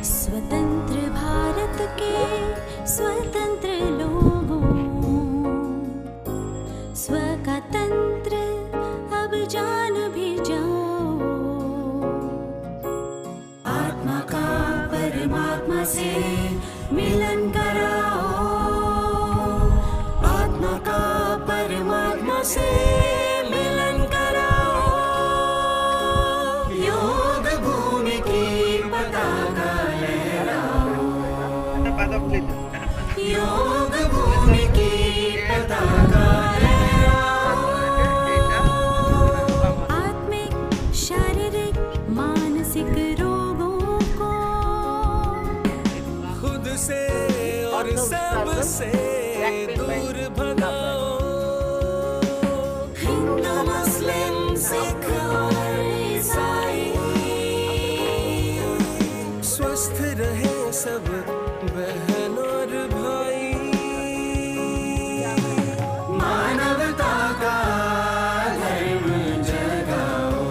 स्वतंत्र भारत के स्वतंत्र लोगों, स्व का तंत्र अब जान भी जाओ। आत्मा का परमात्मा से मिलन कराओ, आत्मा का परमात्मा से मिलन कराओ। योग भूमि की पताका योग भूमि की पताका आत्मिक शारीरिक मानसिक रोगों को खुद से और सबसे दूर भगाओ। हिंदू मुस्लिम सिख और ईसाई स्वस्थ रहे सब बहन और भाई। मानवता का धर्म जगाओ,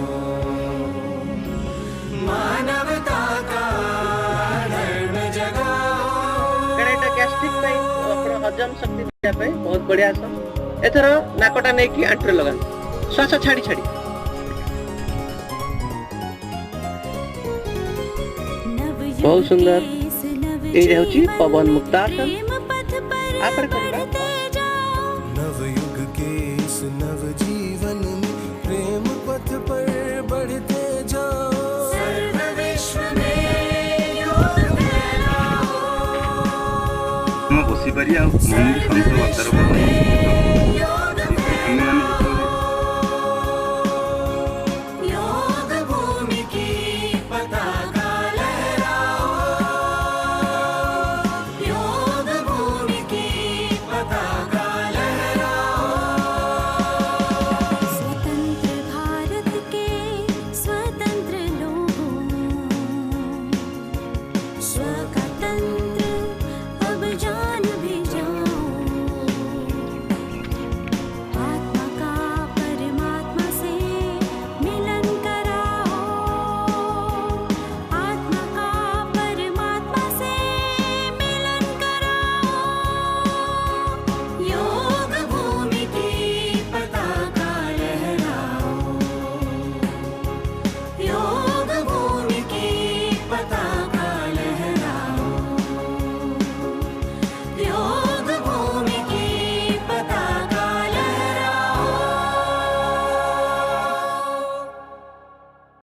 मानवता का धर्म जगाओ। एटा गैस्ट्रिक पे अपन हजम शक्ति दिया पे बहुत बढ़िया सा। एथर नाकटा नै कि आंट्रे लगा श्वास छाड़ी छाड़ी बहुत सुंदर। ये रहउची पवन मुक्तासन आपन करबा। नवयुग के इस नव जीवन में प्रेम पथ पर बढ़ते जाओ। सर्व विश्व में योग फैलाओ। बसी पारि आ मन शांत वातावरण